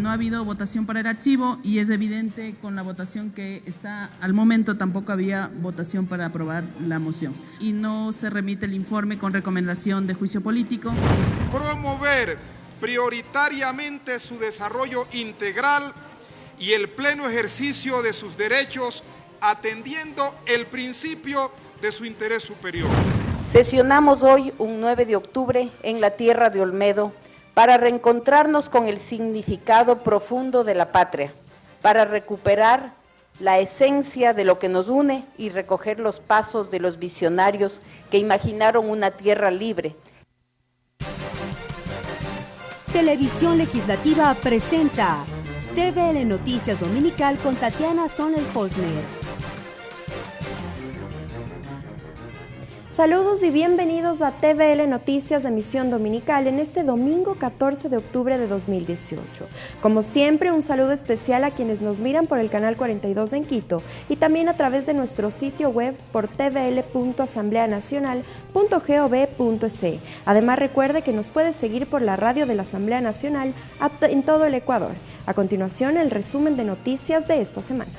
No ha habido votación para el archivo y es evidente con la votación que está al momento tampoco había votación para aprobar la moción. Y no se remite el informe con recomendación de juicio político. Promover prioritariamente su desarrollo integral y el pleno ejercicio de sus derechos, atendiendo el principio de su interés superior. Sesionamos hoy, un 9 de octubre, en la tierra de Olmedo, para reencontrarnos con el significado profundo de la patria, para recuperar la esencia de lo que nos une y recoger los pasos de los visionarios que imaginaron una tierra libre. Televisión Legislativa presenta TVL Noticias Dominical con Tatiana Sonnel-Hosmer. Saludos y bienvenidos a TVL Noticias de emisión dominical en este domingo 14 de octubre de 2018. Como siempre, un saludo especial a quienes nos miran por el canal 42 en Quito y también a través de nuestro sitio web por tvl.asambleanacional.gov.es. Además, recuerde que nos puede seguir por la radio de la Asamblea Nacional en todo el Ecuador. A continuación, el resumen de noticias de esta semana.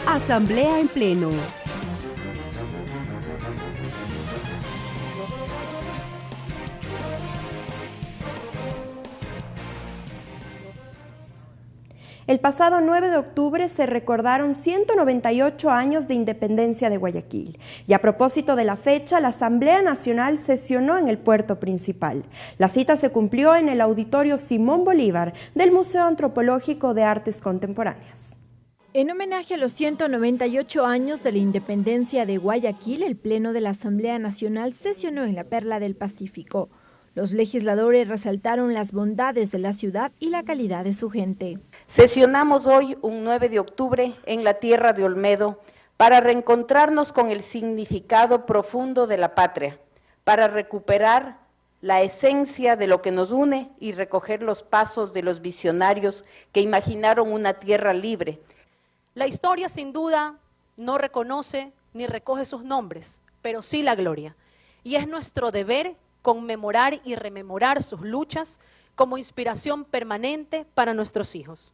Asamblea en pleno. El pasado 9 de octubre se recordaron 198 años de independencia de Guayaquil y a propósito de la fecha, la Asamblea Nacional sesionó en el puerto principal. La cita se cumplió en el Auditorio Simón Bolívar del Museo Antropológico de Artes Contemporáneas. En homenaje a los 198 años de la independencia de Guayaquil, el Pleno de la Asamblea Nacional sesionó en la Perla del Pacífico. Los legisladores resaltaron las bondades de la ciudad y la calidad de su gente. Sesionamos hoy, un 9 de octubre, en la tierra de Olmedo, para reencontrarnos con el significado profundo de la patria, para recuperar la esencia de lo que nos une y recoger los pasos de los visionarios que imaginaron una tierra libre. La historia, sin duda, no reconoce ni recoge sus nombres, pero sí la gloria. Y es nuestro deber conmemorar y rememorar sus luchas como inspiración permanente para nuestros hijos.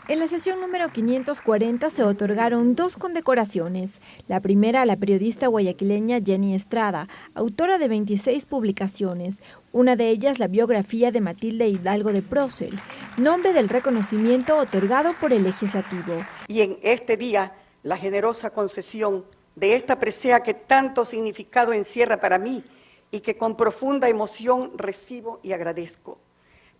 En la sesión número 540 se otorgaron 2 condecoraciones. La primera a la periodista guayaquileña Jenny Estrada, autora de 26 publicaciones. Una de ellas la biografía de Matilde Hidalgo de Procel, nombre del reconocimiento otorgado por el Legislativo. Y en este día, la generosa concesión de esta presea que tanto significado encierra para mí y que con profunda emoción recibo y agradezco,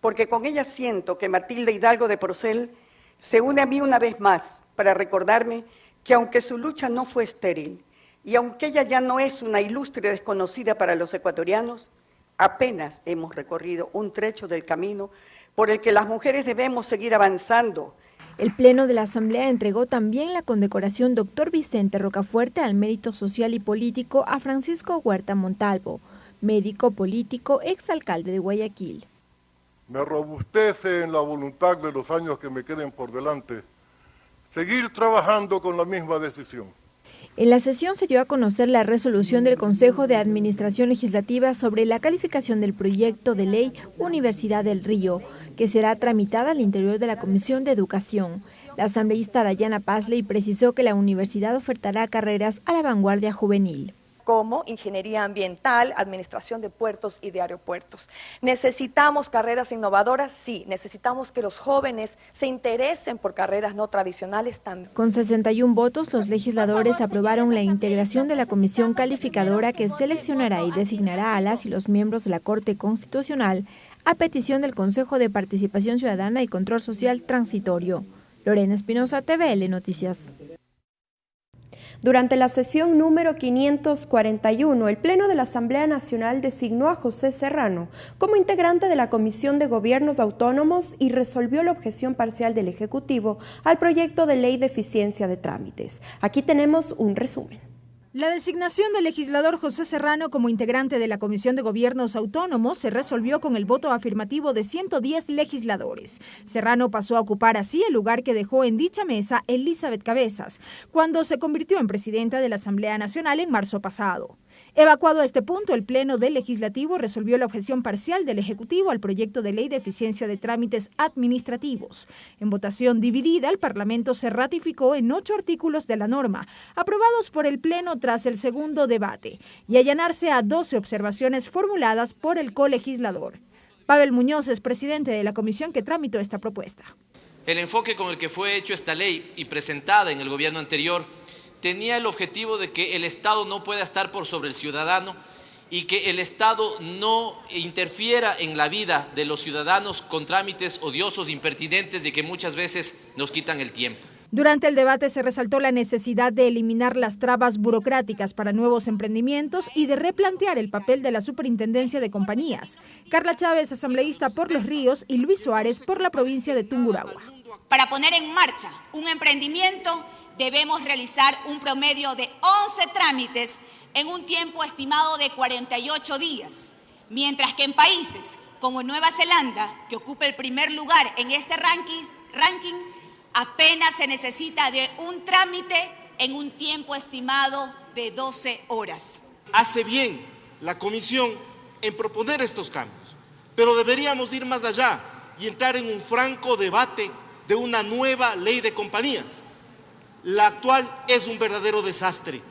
porque con ella siento que Matilde Hidalgo de Procel se une a mí una vez más para recordarme que aunque su lucha no fue estéril y aunque ella ya no es una ilustre desconocida para los ecuatorianos, apenas hemos recorrido un trecho del camino por el que las mujeres debemos seguir avanzando. El Pleno de la Asamblea entregó también la condecoración Dr. Vicente Rocafuerte al mérito social y político a Francisco Huerta Montalvo, médico político, exalcalde de Guayaquil. Me robustece en la voluntad de los años que me queden por delante seguir trabajando con la misma decisión. En la sesión se dio a conocer la resolución del Consejo de Administración Legislativa sobre la calificación del proyecto de ley Universidad del Río, que será tramitada al interior de la Comisión de Educación. La asambleísta Dayana Pazley precisó que la universidad ofertará carreras a la vanguardia juvenil, como ingeniería ambiental, administración de puertos y de aeropuertos. ¿Necesitamos carreras innovadoras? Sí. ¿Necesitamos que los jóvenes se interesen por carreras no tradicionales? También. Con 61 votos, los legisladores aprobaron la integración de la comisión calificadora que seleccionará y designará a las y los miembros de la Corte Constitucional a petición del Consejo de Participación Ciudadana y Control Social Transitorio. Lorena Espinosa, TVL Noticias. Durante la sesión número 541, el Pleno de la Asamblea Nacional designó a José Serrano como integrante de la Comisión de Gobiernos Autónomos y resolvió la objeción parcial del Ejecutivo al proyecto de ley de eficiencia de trámites. Aquí tenemos un resumen. La designación del legislador José Serrano como integrante de la Comisión de Gobiernos Autónomos se resolvió con el voto afirmativo de 110 legisladores. Serrano pasó a ocupar así el lugar que dejó en dicha mesa Elizabeth Cabezas, cuando se convirtió en presidenta de la Asamblea Nacional en marzo pasado. Evacuado a este punto, el Pleno del Legislativo resolvió la objeción parcial del Ejecutivo al proyecto de ley de eficiencia de trámites administrativos. En votación dividida, el Parlamento se ratificó en 8 artículos de la norma, aprobados por el Pleno tras el segundo debate, y allanarse a 12 observaciones formuladas por el colegislador. Pavel Muñoz es presidente de la comisión que tramitó esta propuesta. El enfoque con el que fue hecho esta ley y presentada en el gobierno anterior tenía el objetivo de que el Estado no pueda estar por sobre el ciudadano y que el Estado no interfiera en la vida de los ciudadanos con trámites odiosos, impertinentes, de que muchas veces nos quitan el tiempo. Durante el debate se resaltó la necesidad de eliminar las trabas burocráticas para nuevos emprendimientos y de replantear el papel de la Superintendencia de Compañías. Carla Chávez, asambleísta por Los Ríos, y Luis Suárez por la provincia de Tungurahua. Para poner en marcha un emprendimiento debemos realizar un promedio de 11 trámites en un tiempo estimado de 48 días, mientras que en países como Nueva Zelanda, que ocupa el primer lugar en este ranking, apenas se necesita de un trámite en un tiempo estimado de 12 horas. Hace bien la Comisión en proponer estos cambios, pero deberíamos ir más allá y entrar en un franco debate de una nueva ley de compañías. La actual es un verdadero desastre,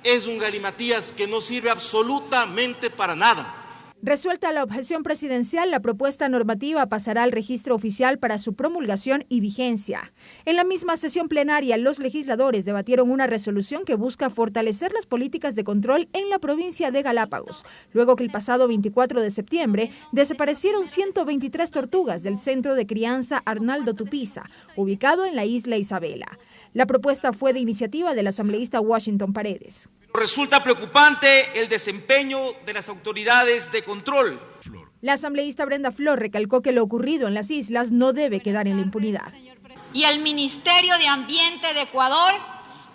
es un galimatías que no sirve absolutamente para nada. Resuelta la objeción presidencial, la propuesta normativa pasará al registro oficial para su promulgación y vigencia. En la misma sesión plenaria, los legisladores debatieron una resolución que busca fortalecer las políticas de control en la provincia de Galápagos, luego que el pasado 24 de septiembre desaparecieron 123 tortugas del centro de crianza Arnaldo Tupiza, ubicado en la isla Isabela. La propuesta fue de iniciativa del asambleísta Washington Paredes. Resulta preocupante el desempeño de las autoridades de control. La asambleísta Brenda Flor recalcó que lo ocurrido en las islas no debe quedar en la impunidad. Y el Ministerio de Ambiente de Ecuador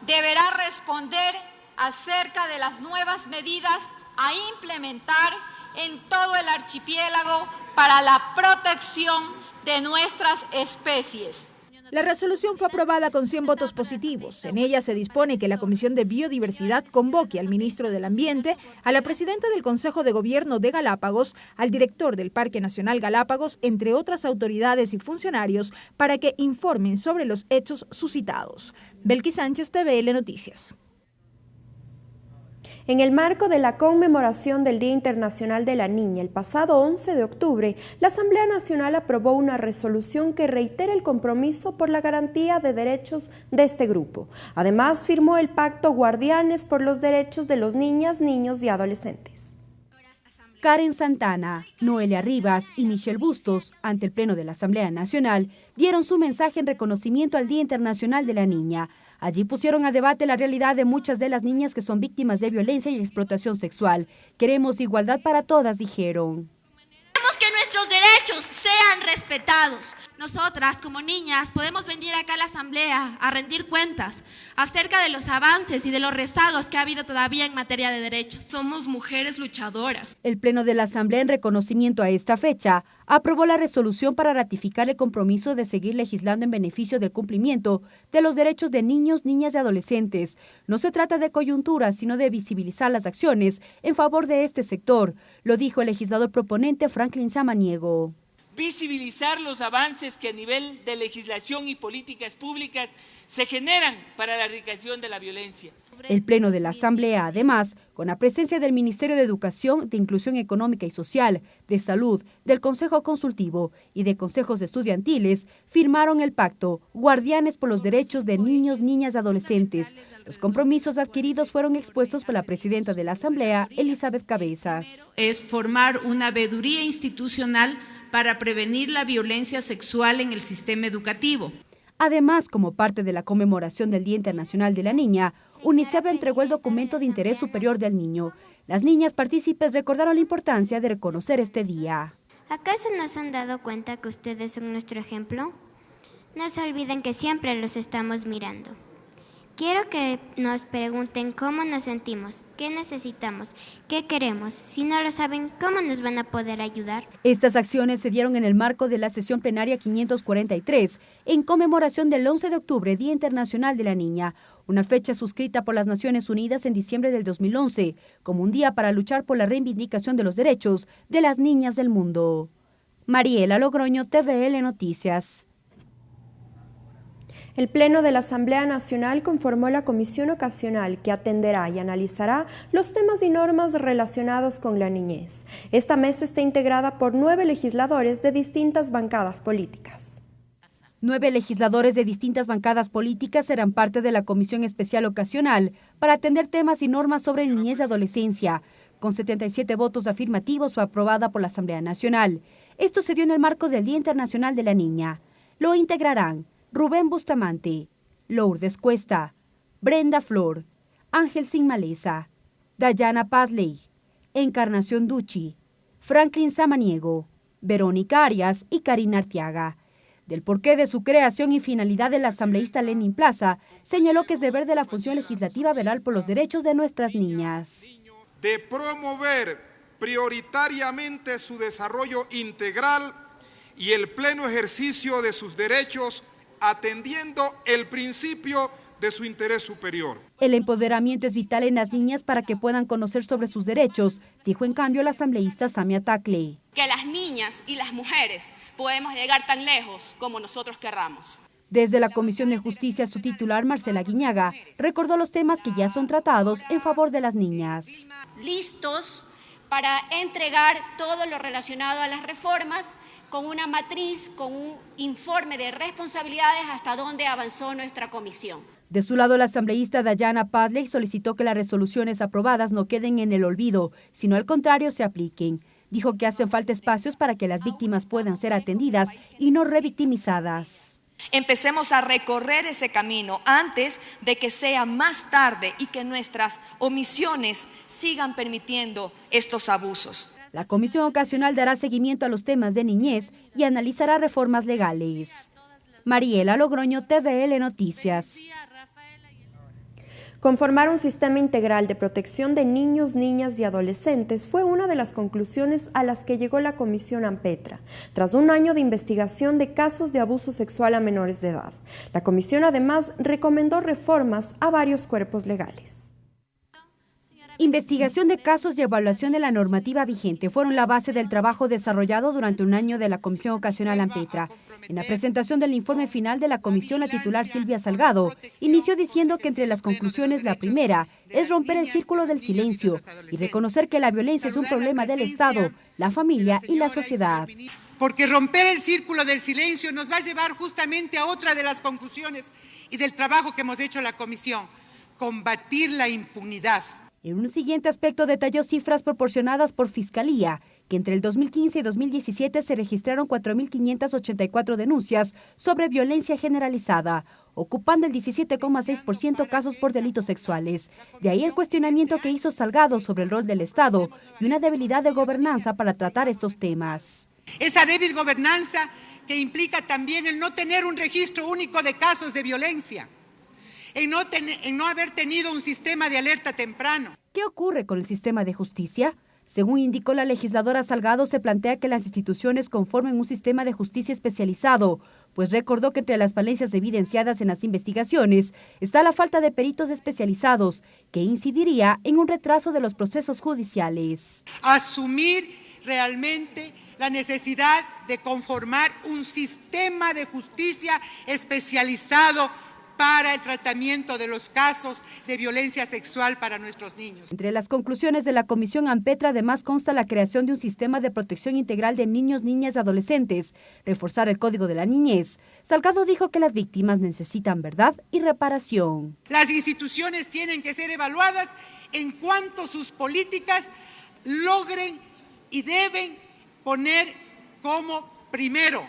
deberá responder acerca de las nuevas medidas a implementar en todo el archipiélago para la protección de nuestras especies. La resolución fue aprobada con 100 votos positivos. En ella se dispone que la Comisión de Biodiversidad convoque al ministro del Ambiente, a la presidenta del Consejo de Gobierno de Galápagos, al director del Parque Nacional Galápagos, entre otras autoridades y funcionarios, para que informen sobre los hechos suscitados. Belkis Sánchez, TVL Noticias. En el marco de la conmemoración del Día Internacional de la Niña, el pasado 11 de octubre, la Asamblea Nacional aprobó una resolución que reitera el compromiso por la garantía de derechos de este grupo. Además, firmó el Pacto Guardianes por los Derechos de los Niñas, Niños y Adolescentes. Karen Santana, Noelia Rivas y Michelle Bustos, ante el Pleno de la Asamblea Nacional, dieron su mensaje en reconocimiento al Día Internacional de la Niña. Allí pusieron a debate la realidad de muchas de las niñas que son víctimas de violencia y explotación sexual. Queremos igualdad para todas, dijeron. Queremos que nuestros derechos sean respetados. Nosotras, como niñas, podemos venir acá a la Asamblea a rendir cuentas acerca de los avances y de los rezagos que ha habido todavía en materia de derechos. Somos mujeres luchadoras. El Pleno de la Asamblea, en reconocimiento a esta fecha, aprobó la resolución para ratificar el compromiso de seguir legislando en beneficio del cumplimiento de los derechos de niños, niñas y adolescentes. No se trata de coyuntura, sino de visibilizar las acciones en favor de este sector, lo dijo el legislador proponente Franklin Samaniego. Visibilizar los avances que a nivel de legislación y políticas públicas se generan para la erradicación de la violencia. El Pleno de la Asamblea, además, con la presencia del Ministerio de Educación, de Inclusión Económica y Social, de Salud, del Consejo Consultivo y de consejos estudiantiles, firmaron el pacto Guardianes por los Derechos de Niños, Niñas y Adolescentes. Los compromisos adquiridos fueron expuestos por la presidenta de la Asamblea, Elizabeth Cabezas. Es formar una veeduría institucional para prevenir la violencia sexual en el sistema educativo. Además, como parte de la conmemoración del Día Internacional de la Niña, UNICEF entregó el documento de interés superior del niño. Las niñas partícipes recordaron la importancia de reconocer este día. ¿Acaso no se han dado cuenta que ustedes son nuestro ejemplo? No se olviden que siempre los estamos mirando. Quiero que nos pregunten cómo nos sentimos, qué necesitamos, qué queremos. Si no lo saben, ¿cómo nos van a poder ayudar? Estas acciones se dieron en el marco de la sesión plenaria 543, en conmemoración del 11 de octubre, Día Internacional de la Niña, una fecha suscrita por las Naciones Unidas en diciembre del 2011, como un día para luchar por la reivindicación de los derechos de las niñas del mundo. Mariela Logroño, TVL Noticias. El Pleno de la Asamblea Nacional conformó la comisión ocasional que atenderá y analizará los temas y normas relacionados con la niñez. Esta mesa está integrada por 9 legisladores de distintas bancadas políticas. 9 legisladores de distintas bancadas políticas serán parte de la comisión especial ocasional para atender temas y normas sobre niñez y adolescencia. Con 77 votos afirmativos fue aprobada por la Asamblea Nacional. Esto se dio en el marco del Día Internacional de la Niña. Lo integrarán Rubén Bustamante, Lourdes Cuesta, Brenda Flor, Ángel Sin Maleza, Dayana Pazley, Encarnación Ducci, Franklin Samaniego, Verónica Arias y Karina Arteaga. Del porqué de su creación y finalidad, el asambleísta Lenin Plaza señaló que es deber de la función legislativa velar por los derechos de nuestras niñas. De promover prioritariamente su desarrollo integral y el pleno ejercicio de sus derechos, atendiendo el principio de su interés superior. El empoderamiento es vital en las niñas para que puedan conocer sobre sus derechos, dijo en cambio la asambleísta Samia Tacle. Que las niñas y las mujeres podemos llegar tan lejos como nosotros querramos. Desde la Comisión de Justicia, su titular, Marcela Guiñaga, recordó los temas que ya son tratados en favor de las niñas. Listos para entregar todo lo relacionado a las reformas, con una matriz, con un informe de responsabilidades hasta dónde avanzó nuestra comisión. De su lado, la asambleísta Dayana Pazley solicitó que las resoluciones aprobadas no queden en el olvido, sino al contrario se apliquen. Dijo que hacen falta espacios para que las víctimas puedan ser atendidas y no revictimizadas. Empecemos a recorrer ese camino antes de que sea más tarde y que nuestras omisiones sigan permitiendo estos abusos. La comisión ocasional dará seguimiento a los temas de niñez y analizará reformas legales. Mariela Logroño, TVL Noticias. Conformar un sistema integral de protección de niños, niñas y adolescentes fue una de las conclusiones a las que llegó la Comisión Ampetra, tras un año de investigación de casos de abuso sexual a menores de edad. La comisión además recomendó reformas a varios cuerpos legales. Investigación de casos y evaluación de la normativa vigente fueron la base del trabajo desarrollado durante un año de la Comisión Ocasional Ampetra. En la presentación del informe final de la comisión, la titular Silvia Salgado inició diciendo que entre las conclusiones la primera es romper el círculo del silencio y reconocer que la violencia es un problema del Estado, la familia y la sociedad. Porque romper el círculo del silencio nos va a llevar justamente a otra de las conclusiones y del trabajo que hemos hecho en la comisión, combatir la impunidad. En un siguiente aspecto detalló cifras proporcionadas por Fiscalía, que entre el 2015 y 2017 se registraron 4.584 denuncias sobre violencia generalizada, ocupando el 17,6% casos por delitos sexuales. De ahí el cuestionamiento que hizo Salgado sobre el rol del Estado y una debilidad de gobernanza para tratar estos temas. Esa débil gobernanza que implica también el no tener un registro único de casos de violencia. En no haber tenido un sistema de alerta temprano. ¿Qué ocurre con el sistema de justicia? Según indicó la legisladora Salgado, se plantea que las instituciones conformen un sistema de justicia especializado, pues recordó que entre las falencias evidenciadas en las investigaciones está la falta de peritos especializados, que incidiría en un retraso de los procesos judiciales. Asumir realmente la necesidad de conformar un sistema de justicia especializado para el tratamiento de los casos de violencia sexual para nuestros niños. Entre las conclusiones de la Comisión Ampetra además consta la creación de un sistema de protección integral de niños, niñas y adolescentes, reforzar el Código de la Niñez. Salgado dijo que las víctimas necesitan verdad y reparación. Las instituciones tienen que ser evaluadas en cuanto sus políticas logren y deben poner como primero,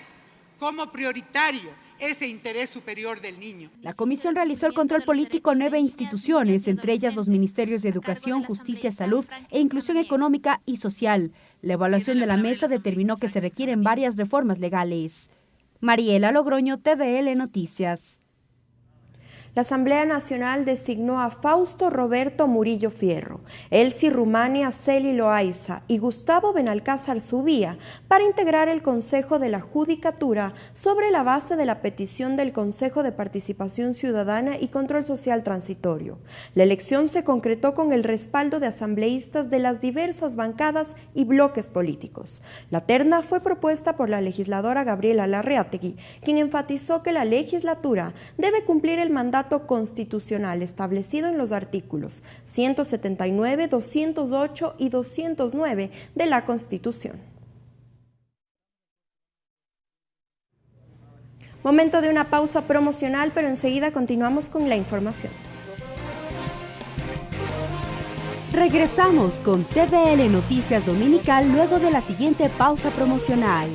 como prioritario, ese interés superior del niño. La comisión realizó el control político a 9 instituciones, entre ellas los Ministerios de Educación, Justicia, Salud e Inclusión Económica y Social. La evaluación de la mesa determinó que se requieren varias reformas legales. Mariela Logroño, TVL Noticias. La Asamblea Nacional designó a Fausto Roberto Murillo Fierro, Elsie Rumania Celi Loaiza y Gustavo Benalcázar Subía para integrar el Consejo de la Judicatura sobre la base de la petición del Consejo de Participación Ciudadana y Control Social Transitorio. La elección se concretó con el respaldo de asambleístas de las diversas bancadas y bloques políticos. La terna fue propuesta por la legisladora Gabriela Larreategui, quien enfatizó que la legislatura debe cumplir el mandato constitucional establecido en los artículos 179, 208 y 209 de la Constitución. Momento de una pausa promocional, pero enseguida continuamos con la información. Regresamos con TVL Noticias Dominical luego de la siguiente pausa promocional.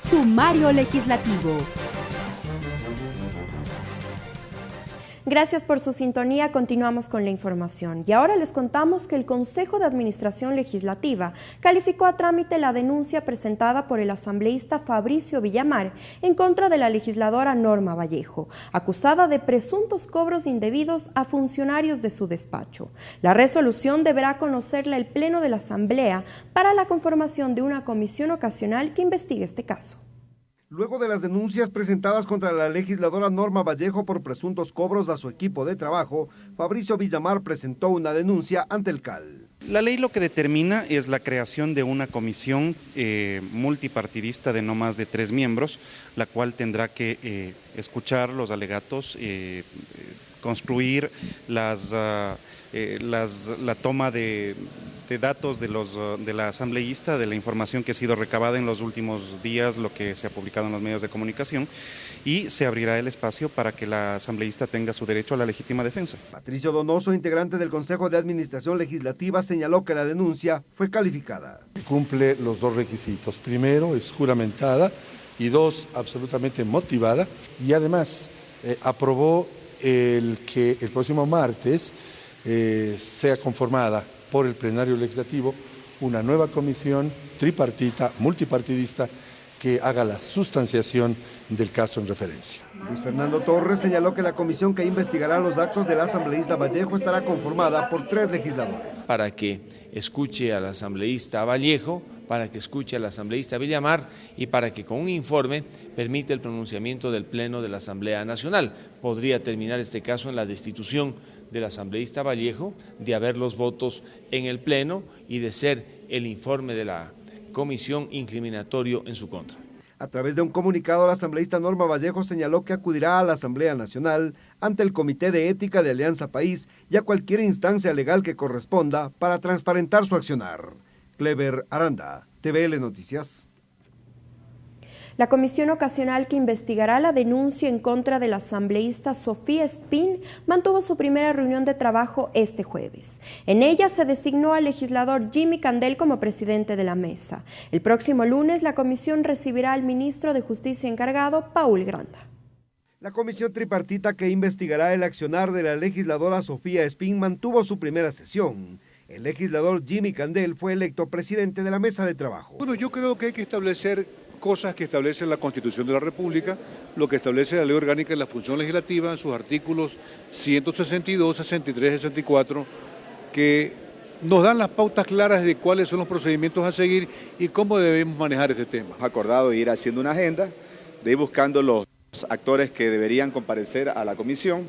Sumario legislativo. Gracias por su sintonía, continuamos con la información. Y ahora les contamos que el Consejo de Administración Legislativa calificó a trámite la denuncia presentada por el asambleísta Fabricio Villamar en contra de la legisladora Norma Vallejo, acusada de presuntos cobros indebidos a funcionarios de su despacho. La resolución deberá conocerla el Pleno de la Asamblea para la conformación de una comisión ocasional que investigue este caso. Luego de las denuncias presentadas contra la legisladora Norma Vallejo por presuntos cobros a su equipo de trabajo, Fabricio Villamar presentó una denuncia ante el CAL. La ley lo que determina es la creación de una comisión multipartidista de no más de 3 miembros, la cual tendrá que escuchar los alegatos, construir la toma de datos de la asambleísta, de la información que ha sido recabada en los últimos días, lo que se ha publicado en los medios de comunicación, y se abrirá el espacio para que la asambleísta tenga su derecho a la legítima defensa. Patricio Donoso, integrante del Consejo de Administración Legislativa, señaló que la denuncia fue calificada. Cumple los 2 requisitos. Primero, es juramentada, y 2, absolutamente motivada, y además aprobó que el próximo martes sea conformada por el plenario legislativo una nueva comisión tripartita, multipartidista, que haga la sustanciación del caso en referencia. Luis Fernando Torres señaló que la comisión que investigará los actos del asambleísta Vallejo estará conformada por 3 legisladores. Para que escuche al asambleísta Vallejo, para que escuche al asambleísta Villamar y para que con un informe permita el pronunciamiento del Pleno de la Asamblea Nacional. Podría terminar este caso en la destitución del asambleísta Vallejo, de haber los votos en el Pleno y de ser el informe de la comisión incriminatorio en su contra. A través de un comunicado, la asambleísta Norma Vallejo señaló que acudirá a la Asamblea Nacional ante el Comité de Ética de Alianza País y a cualquier instancia legal que corresponda para transparentar su accionar. Clever Aranda, TVL Noticias. La comisión ocasional que investigará la denuncia en contra de la asambleísta Sofía Espín mantuvo su primera reunión de trabajo este jueves. En ella se designó al legislador Jimmy Candel como presidente de la mesa. El próximo lunes la comisión recibirá al ministro de Justicia encargado, Paul Granda. La comisión tripartita que investigará el accionar de la legisladora Sofía Espín mantuvo su primera sesión. El legislador Jimmy Candel fue electo presidente de la mesa de trabajo. Bueno, yo creo que hay que establecer cosas que establece la Constitución de la República, lo que establece la Ley Orgánica de la Función Legislativa en sus artículos 162, 63, 64, que nos dan las pautas claras de cuáles son los procedimientos a seguir y cómo debemos manejar este tema. Hemos acordado de ir haciendo una agenda, de ir buscando los actores que deberían comparecer a la comisión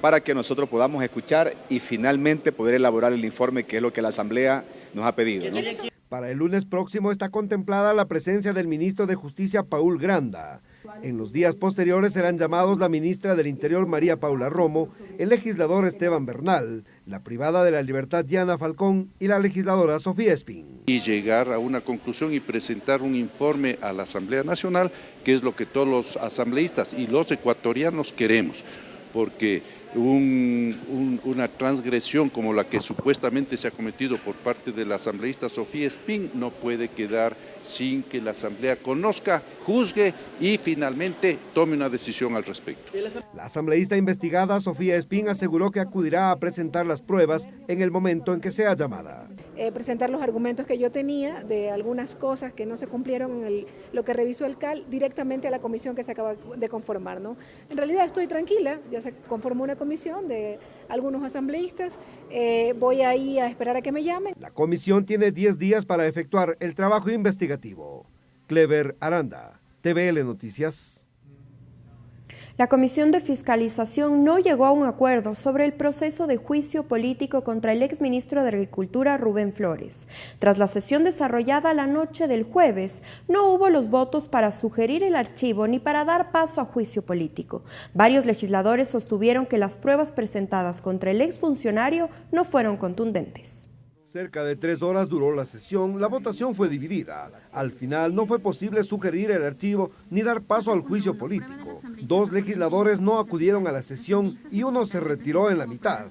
para que nosotros podamos escuchar y finalmente poder elaborar el informe, que es lo que la Asamblea nos ha pedido, ¿no? Para el lunes próximo está contemplada la presencia del ministro de Justicia, Paul Granda. En los días posteriores serán llamados la ministra del Interior, María Paula Romo, el legislador Esteban Bernal, la privada de la libertad, Diana Falcón, y la legisladora Sofía Espín. Y llegar a una conclusión y presentar un informe a la Asamblea Nacional, que es lo que todos los asambleístas y los ecuatorianos queremos, porque una transgresión como la que supuestamente se ha cometido por parte de la asambleísta Sofía Espín no puede quedar sin que la Asamblea conozca, juzgue y finalmente tome una decisión al respecto. La asambleísta investigada, Sofía Espín, aseguró que acudirá a presentar las pruebas en el momento en que sea llamada. presentar los argumentos que yo tenía de algunas cosas que no se cumplieron en lo que revisó el CAL directamente a la comisión que se acaba de conformar, ¿no? En realidad estoy tranquila, ya se conformó una comisión de algunos asambleístas, voy ahí a esperar a que me llamen. La comisión tiene 10 días para efectuar el trabajo investigativo. Clever Aranda, TVL Noticias. La Comisión de Fiscalización no llegó a un acuerdo sobre el proceso de juicio político contra el exministro de Agricultura, Rubén Flores. Tras la sesión desarrollada la noche del jueves, no hubo los votos para sugerir el archivo ni para dar paso a juicio político. Varios legisladores sostuvieron que las pruebas presentadas contra el exfuncionario no fueron contundentes. Cerca de 3 horas duró la sesión, la votación fue dividida. Al final no fue posible sugerir el archivo ni dar paso al juicio político. 2 legisladores no acudieron a la sesión y uno se retiró en la mitad.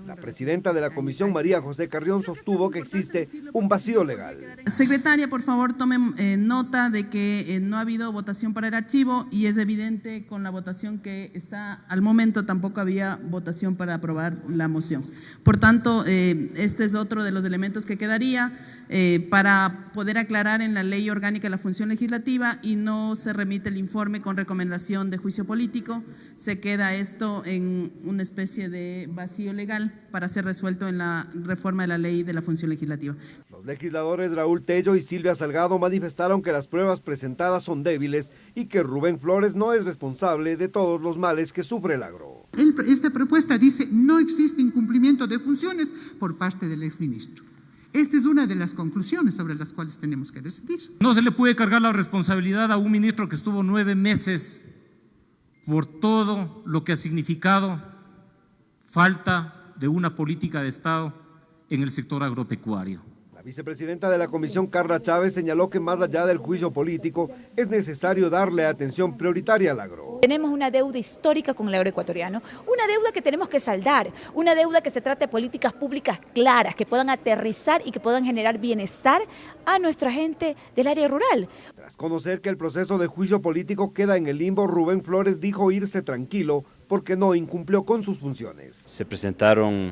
La presidenta de la comisión, María José Carrión, sostuvo que existe un vacío legal. Secretaria, por favor, tome nota de que no ha habido votación para el archivo y es evidente con la votación que está al momento tampoco había votación para aprobar la moción. Por tanto, este es otro de los elementos que quedaría para poder aclarar en la ley orgánica de la función legislativa y no se remite el informe con recomendación de juicio político. Se queda esto en una especie de vacío legal para ser resuelto en la reforma de la ley de la función legislativa. Los legisladores Raúl Tello y Silvia Salgado manifestaron que las pruebas presentadas son débiles y que Rubén Flores no es responsable de todos los males que sufre el agro. Esta propuesta dice no existe incumplimiento de funciones por parte del exministro. Esta es una de las conclusiones sobre las cuales tenemos que decidir. No se le puede cargar la responsabilidad a un ministro que estuvo 9 meses por todo lo que ha significado falta de una política de Estado en el sector agropecuario. La vicepresidenta de la comisión, Carla Chávez, señaló que más allá del juicio político es necesario darle atención prioritaria al agro. Tenemos una deuda histórica con el agroecuatoriano, una deuda que tenemos que saldar, una deuda que se trata de políticas públicas claras, que puedan aterrizar y que puedan generar bienestar a nuestra gente del área rural. Tras conocer que el proceso de juicio político queda en el limbo, Rubén Flores dijo irse tranquilo porque no incumplió con sus funciones. Se presentó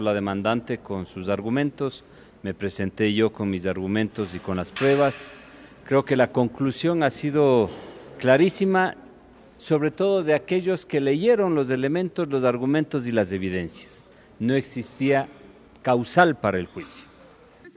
la demandante con sus argumentos, me presenté yo con mis argumentos y con las pruebas. Creo que la conclusión ha sido clarísima, sobre todo de aquellos que leyeron los elementos, los argumentos y las evidencias. No existía causal para el juicio.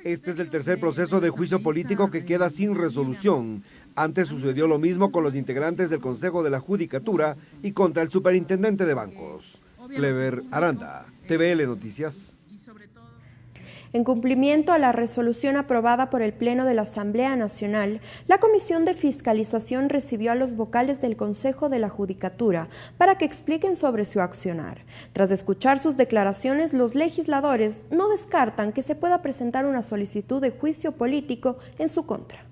Este es el tercer proceso de juicio político que queda sin resolución. Antes sucedió lo mismo con los integrantes del Consejo de la Judicatura y contra el superintendente de bancos. Clever Aranda, TVL Noticias. En cumplimiento a la resolución aprobada por el Pleno de la Asamblea Nacional, la Comisión de Fiscalización recibió a los vocales del Consejo de la Judicatura para que expliquen sobre su accionar. Tras escuchar sus declaraciones, los legisladores no descartan que se pueda presentar una solicitud de juicio político en su contra.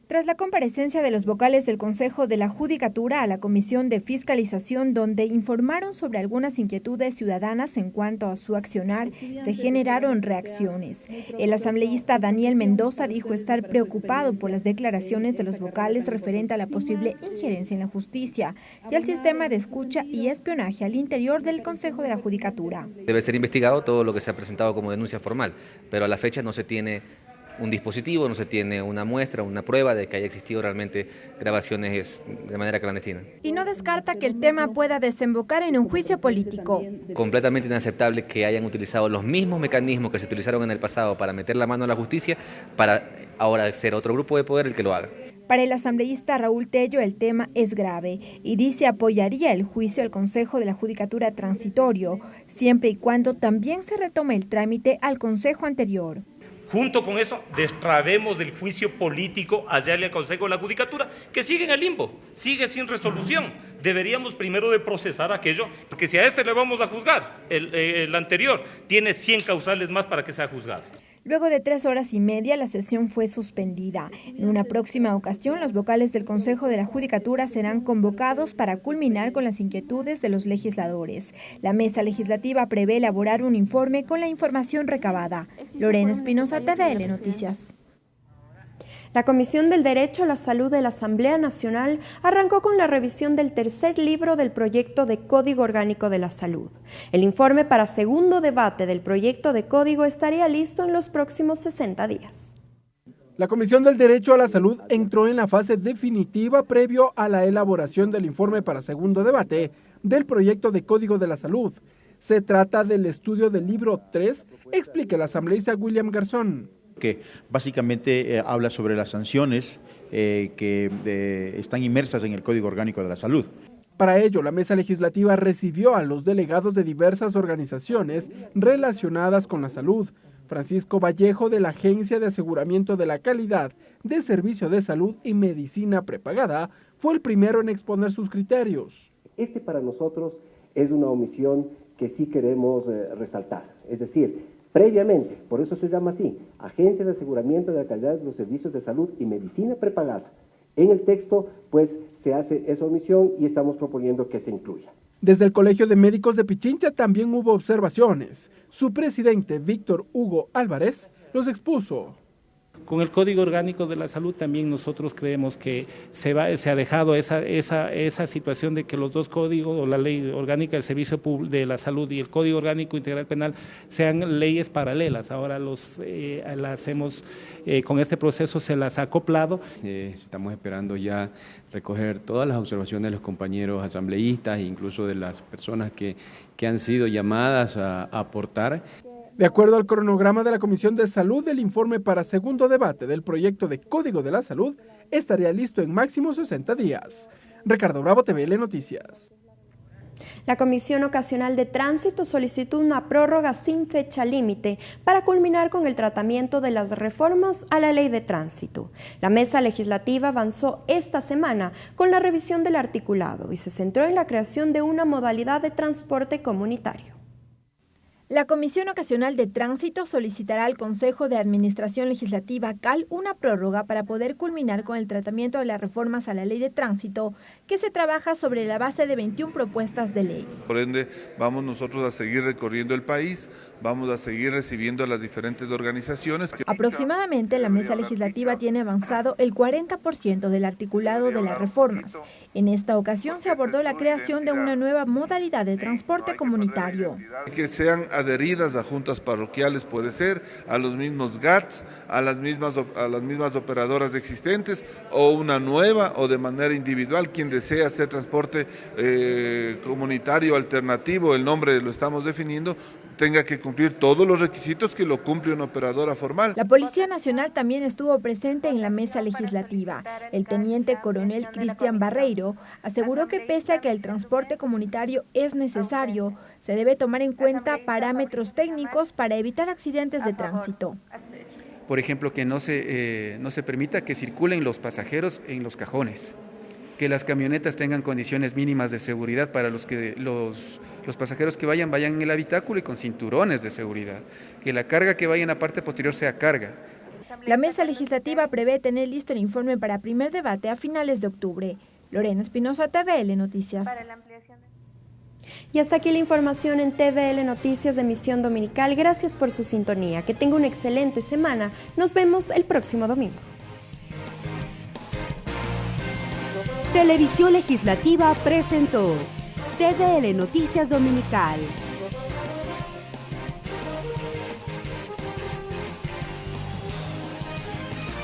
Tras la comparecencia de los vocales del Consejo de la Judicatura a la Comisión de Fiscalización, donde informaron sobre algunas inquietudes ciudadanas en cuanto a su accionar, se generaron reacciones. El asambleísta Daniel Mendoza dijo estar preocupado por las declaraciones de los vocales referente a la posible injerencia en la justicia y al sistema de escucha y espionaje al interior del Consejo de la Judicatura. Debe ser investigado todo lo que se ha presentado como denuncia formal, pero a la fecha no se tiene un dispositivo, no se tiene una muestra, una prueba de que haya existido realmente grabaciones de manera clandestina. Y no descarta que el tema pueda desembocar en un juicio político. Completamente inaceptable que hayan utilizado los mismos mecanismos que se utilizaron en el pasado para meter la mano a la justicia, para ahora ser otro grupo de poder el que lo haga. Para el asambleísta Raúl Tello el tema es grave y dice apoyaría el juicio al Consejo de la Judicatura transitorio, siempre y cuando también se retome el trámite al Consejo anterior. Junto con eso, destrabemos del juicio político allá en el Consejo de la Judicatura, que sigue en el limbo, sigue sin resolución. Deberíamos primero de procesar aquello, porque si a este le vamos a juzgar, el anterior tiene 100 causales más para que sea juzgado. Luego de 3 horas y media, la sesión fue suspendida. En una próxima ocasión, los vocales del Consejo de la Judicatura serán convocados para culminar con las inquietudes de los legisladores. La mesa legislativa prevé elaborar un informe con la información recabada. Lorena Espinosa, TVL Noticias. La Comisión del Derecho a la Salud de la Asamblea Nacional arrancó con la revisión del tercer libro del proyecto de Código Orgánico de la Salud. El informe para segundo debate del proyecto de código estaría listo en los próximos 60 días. La Comisión del Derecho a la Salud entró en la fase definitiva previo a la elaboración del informe para segundo debate del proyecto de Código de la Salud. Se trata del estudio del libro 3, explica el asambleísta William Garzón. Que básicamente habla sobre las sanciones que están inmersas en el Código Orgánico de la Salud. Para ello, la mesa legislativa recibió a los delegados de diversas organizaciones relacionadas con la salud. Francisco Vallejo, de la Agencia de Aseguramiento de la Calidad de Servicio de Salud y Medicina Prepagada, fue el primero en exponer sus criterios. Este para nosotros es una omisión que sí queremos resaltar, es decir, previamente, por eso se llama así, Agencia de Aseguramiento de la Calidad de los Servicios de Salud y Medicina Prepagada. En el texto, pues, se hace esa omisión y estamos proponiendo que se incluya. Desde el Colegio de Médicos de Pichincha también hubo observaciones. Su presidente, Víctor Hugo Álvarez, los expuso. Con el Código Orgánico de la Salud también nosotros creemos que se ha dejado esa situación de que los dos códigos, o la Ley Orgánica del Servicio de la Salud y el Código Orgánico Integral Penal, sean leyes paralelas. Ahora las hemos, con este proceso se las ha acoplado. Estamos esperando ya recoger todas las observaciones de los compañeros asambleístas e incluso de las personas que han sido llamadas a aportar. De acuerdo al cronograma de la Comisión de Salud, el informe para segundo debate del proyecto de Código de la Salud estaría listo en máximo 60 días. Ricardo Bravo, TVL Noticias. La Comisión Ocasional de Tránsito solicitó una prórroga sin fecha límite para culminar con el tratamiento de las reformas a la Ley de Tránsito. La mesa legislativa avanzó esta semana con la revisión del articulado y se centró en la creación de una modalidad de transporte comunitario. La Comisión Ocasional de Tránsito solicitará al Consejo de Administración Legislativa CAL una prórroga para poder culminar con el tratamiento de las reformas a la Ley de Tránsito, que se trabaja sobre la base de 21 propuestas de ley. Por ende, vamos nosotros a seguir recorriendo el país, vamos a seguir recibiendo a las diferentes organizaciones. Aproximadamente la mesa legislativa tiene avanzado el 40% del articulado de las reformas. En esta ocasión se abordó la creación de una nueva modalidad de transporte comunitario. Que sean adheridas a juntas parroquiales, puede ser, a los mismos GATS, a las mismas operadoras existentes, o una nueva, o de manera individual, quien desea hacer transporte comunitario alternativo, el nombre lo estamos definiendo, tenga que cumplir todos los requisitos que lo cumple una operadora formal. La Policía Nacional también estuvo presente en la mesa legislativa. El teniente coronel Cristian Barreiro aseguró que pese a que el transporte comunitario es necesario, se debe tomar en cuenta parámetros técnicos para evitar accidentes de tránsito. Por ejemplo, que no se permita que circulen los pasajeros en los cajones, que las camionetas tengan condiciones mínimas de seguridad para los pasajeros que vayan en el habitáculo y con cinturones de seguridad, que la carga que vaya en la parte posterior sea carga. La mesa legislativa prevé tener listo el informe para primer debate a finales de octubre. Lorena Espinosa, TVL Noticias. Y hasta aquí la información en TVL Noticias de Emisión Dominical. Gracias por su sintonía. Que tenga una excelente semana. Nos vemos el próximo domingo. Televisión Legislativa presentó TVL Noticias Dominical.